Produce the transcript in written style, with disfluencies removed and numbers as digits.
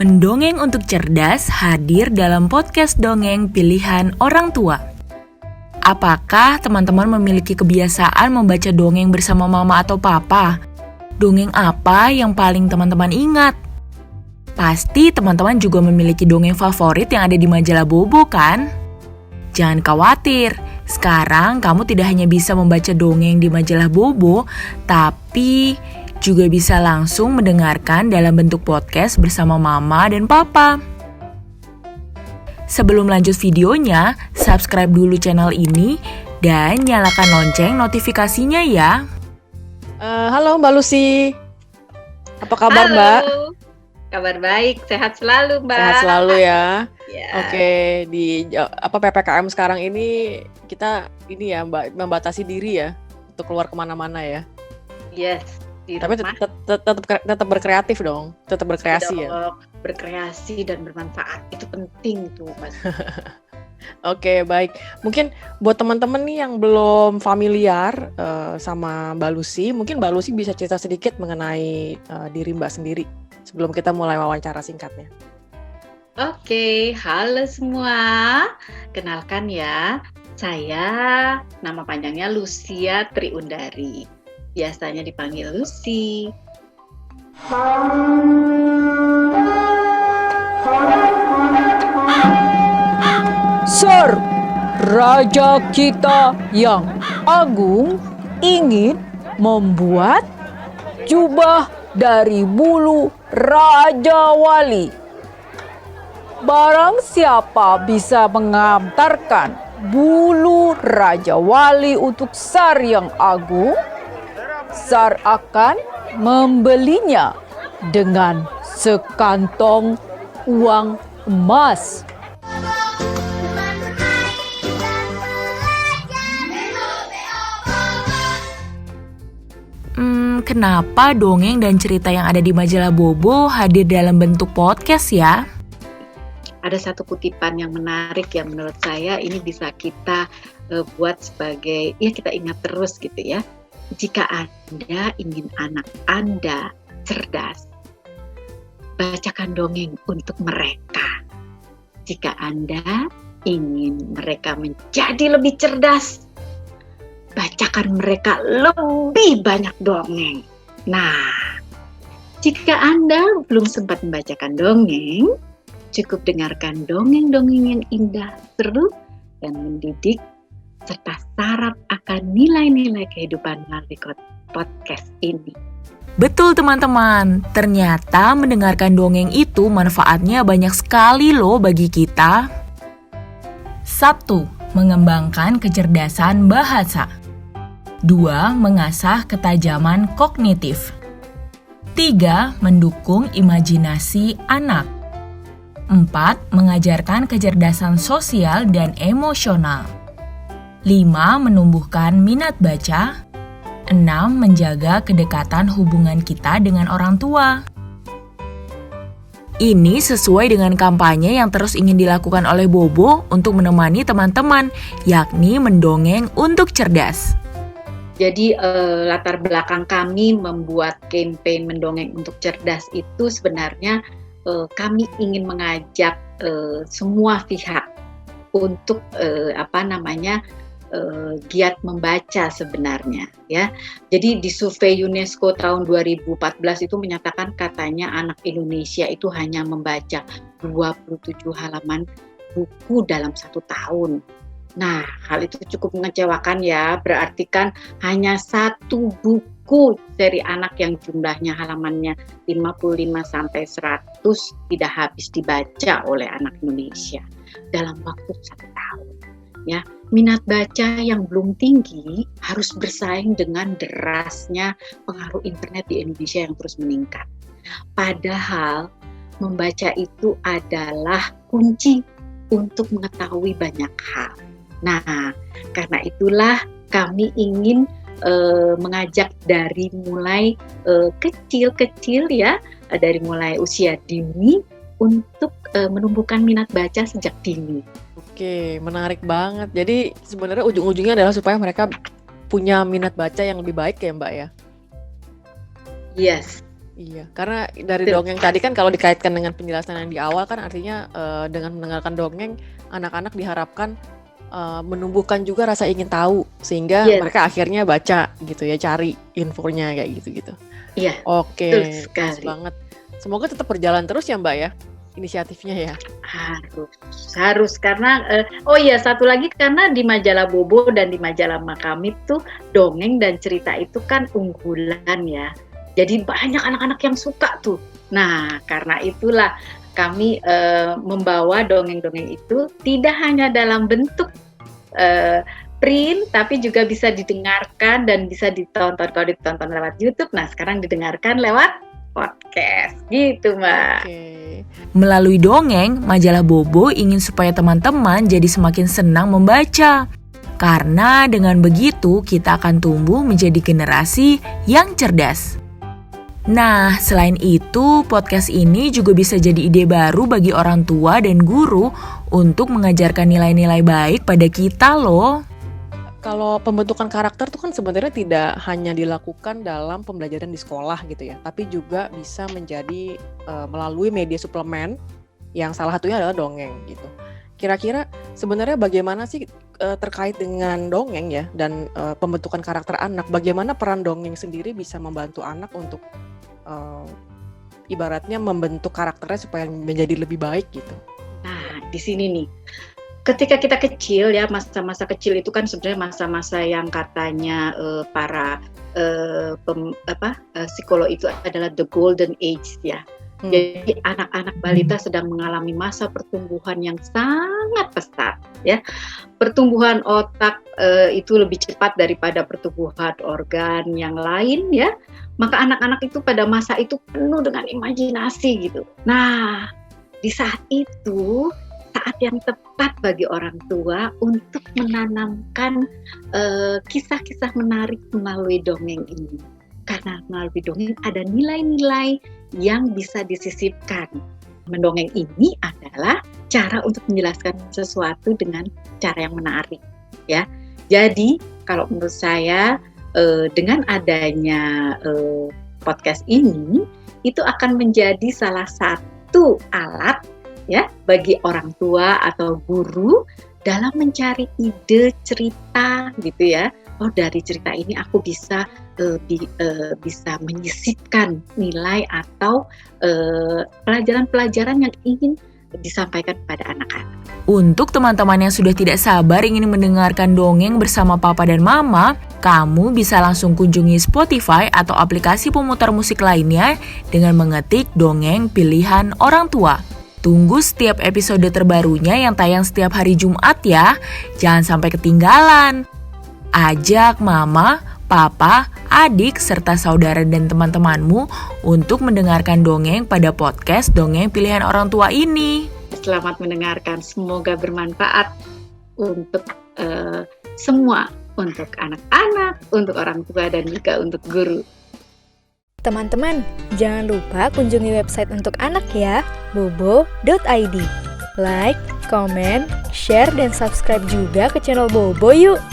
Mendongeng untuk cerdas hadir dalam podcast dongeng pilihan orang tua. Apakah teman-teman memiliki kebiasaan membaca dongeng bersama mama atau papa? Dongeng apa yang paling teman-teman ingat? Pasti teman-teman juga memiliki dongeng favorit yang ada di majalah Bobo kan? Jangan khawatir, sekarang kamu tidak hanya bisa membaca dongeng di majalah Bobo, tapi juga bisa langsung mendengarkan dalam bentuk podcast bersama mama dan papa. Sebelum lanjut videonya, subscribe dulu channel ini dan nyalakan lonceng notifikasinya ya. Halo Mbak Lucy, apa kabar Halo. Mbak? Kabar baik, sehat selalu Mbak. Sehat selalu ya. Ya. Oke, di PPKM sekarang ini kita Mbak membatasi diri ya untuk keluar kemana-mana ya. Yes, di Tapi rumah. tetap berkreatif dong, tetap berkreasi ya. Berkreasi dan bermanfaat itu penting tuh Mas. Oke, baik. Mungkin buat teman-teman nih yang belum familiar sama Mbak Lucy, mungkin Mbak Lucy bisa cerita sedikit mengenai diri Mbak sendiri sebelum kita mulai wawancara singkatnya. Oke, halo semua. Kenalkan ya, saya nama panjangnya Lucia Triundari. Biasanya dipanggil Lucy. Sir, raja kita yang agung ingin membuat jubah dari bulu Raja Wali. Barang siapa bisa mengantarkan bulu Raja Wali untuk Tsar yang agung, Tsar akan membelinya dengan sekantong uang emas. Kenapa dongeng dan cerita yang ada di majalah Bobo hadir dalam bentuk podcast ya? Ada satu kutipan yang menarik yang menurut saya ini bisa kita buat sebagai, ya kita ingat terus gitu ya. Jika Anda ingin anak Anda cerdas, bacakan dongeng untuk mereka. Jika Anda ingin mereka menjadi lebih cerdas, bacakan mereka lebih banyak dongeng. Nah, jika Anda belum sempat membacakan dongeng, cukup dengarkan dongeng-dongeng yang indah, seru, dan mendidik, serta syarat akan nilai-nilai kehidupan melalui podcast ini. Betul teman-teman, ternyata mendengarkan dongeng itu manfaatnya banyak sekali loh bagi kita. 1. Mengembangkan kecerdasan bahasa. 2. Mengasah ketajaman kognitif. 3. Mendukung imajinasi anak. 4. Mengajarkan kecerdasan sosial dan emosional. 5. Menumbuhkan minat baca. 6. Menjaga kedekatan hubungan kita dengan orang tua. Ini sesuai dengan kampanye yang terus ingin dilakukan oleh Bobo untuk menemani teman-teman, yakni mendongeng untuk cerdas. Jadi latar belakang kami membuat campaign mendongeng untuk cerdas itu sebenarnya kami ingin mengajak semua pihak untuk giat membaca sebenarnya ya. Jadi di survei UNESCO tahun 2014 itu menyatakan katanya anak Indonesia itu hanya membaca 27 halaman buku dalam 1 tahun. Nah, hal itu cukup mengecewakan ya, berarti kan hanya 1 buku seri anak yang jumlahnya halamannya 55-100 tidak habis dibaca oleh anak Indonesia dalam waktu 1 tahun. Ya, minat baca yang belum tinggi harus bersaing dengan derasnya pengaruh internet di Indonesia yang terus meningkat. Padahal membaca itu adalah kunci untuk mengetahui banyak hal. Nah, karena itulah kami ingin mengajak dari mulai kecil-kecil ya, dari mulai usia dini untuk menumbuhkan minat baca sejak dini. Oke, menarik banget. Jadi sebenarnya ujung-ujungnya adalah supaya mereka punya minat baca yang lebih baik ya Mbak ya? Yes. Iya, karena dari dongeng tadi kan kalau dikaitkan dengan penjelasan yang di awal kan artinya dengan mendengarkan dongeng anak-anak diharapkan menumbuhkan juga rasa ingin tahu sehingga mereka akhirnya baca gitu ya, cari infonya kayak gitu-gitu. Iya. Oke, betul pas sekali. banget. Semoga tetap berjalan terus ya Mbak ya inisiatifnya ya. Harus karena satu lagi karena di majalah Bobo dan di majalah Makamit tuh dongeng dan cerita itu kan unggulan ya. Jadi banyak anak-anak yang suka tuh. Nah, karena itulah kami membawa dongeng-dongeng itu tidak hanya dalam bentuk print, tapi juga bisa didengarkan dan bisa ditonton. Kalau ditonton lewat YouTube, nah sekarang didengarkan lewat podcast. Gitu, Mbak. Oke. Melalui dongeng, majalah Bobo ingin supaya teman-teman jadi semakin senang membaca. Karena dengan begitu kita akan tumbuh menjadi generasi yang cerdas. Nah, selain itu, podcast ini juga bisa jadi ide baru bagi orang tua dan guru untuk mengajarkan nilai-nilai baik pada kita loh. Kalau pembentukan karakter itu kan sebenarnya tidak hanya dilakukan dalam pembelajaran di sekolah gitu ya, tapi juga bisa menjadi melalui media suplemen yang salah satunya adalah dongeng gitu. Kira-kira sebenarnya bagaimana sih terkait dengan dongeng ya dan pembentukan karakter anak, bagaimana peran dongeng sendiri bisa membantu anak untuk ibaratnya membentuk karakternya supaya menjadi lebih baik gitu. Nah, di sini nih. Ketika kita kecil ya, masa-masa kecil itu kan sebenarnya masa-masa yang katanya para psikolog itu adalah the golden age ya. Jadi anak-anak balita sedang mengalami masa pertumbuhan yang sangat pesat ya. Pertumbuhan otak itu lebih cepat daripada pertumbuhan organ yang lain ya. Maka anak-anak itu pada masa itu penuh dengan imajinasi gitu. Nah, di saat itu saat yang tepat bagi orang tua untuk menanamkan kisah-kisah menarik melalui dongeng ini. Karena melalui dongeng ada nilai-nilai yang bisa disisipkan. Mendongeng ini adalah cara untuk menjelaskan sesuatu dengan cara yang menarik, ya. Jadi kalau menurut saya dengan adanya podcast ini itu akan menjadi salah satu alat ya bagi orang tua atau guru dalam mencari ide cerita gitu ya. Oh, dari cerita ini aku bisa menyisipkan nilai atau pelajaran-pelajaran yang ingin disampaikan kepada anak-anak. Untuk teman-teman yang sudah tidak sabar ingin mendengarkan dongeng bersama Papa dan Mama, kamu bisa langsung kunjungi Spotify atau aplikasi pemutar musik lainnya dengan mengetik dongeng pilihan orang tua. Tunggu setiap episode terbarunya yang tayang setiap hari Jumat ya. Jangan sampai ketinggalan. Ajak Mama, Papa, adik, serta saudara dan teman-temanmu untuk mendengarkan dongeng pada podcast Dongeng Pilihan Orang Tua ini. Selamat mendengarkan, semoga bermanfaat untuk semua, untuk anak-anak, untuk orang tua, dan juga untuk guru. Teman-teman, jangan lupa kunjungi website untuk anak ya, bobo.id. Like, comment, share, dan subscribe juga ke channel Bobo yuk!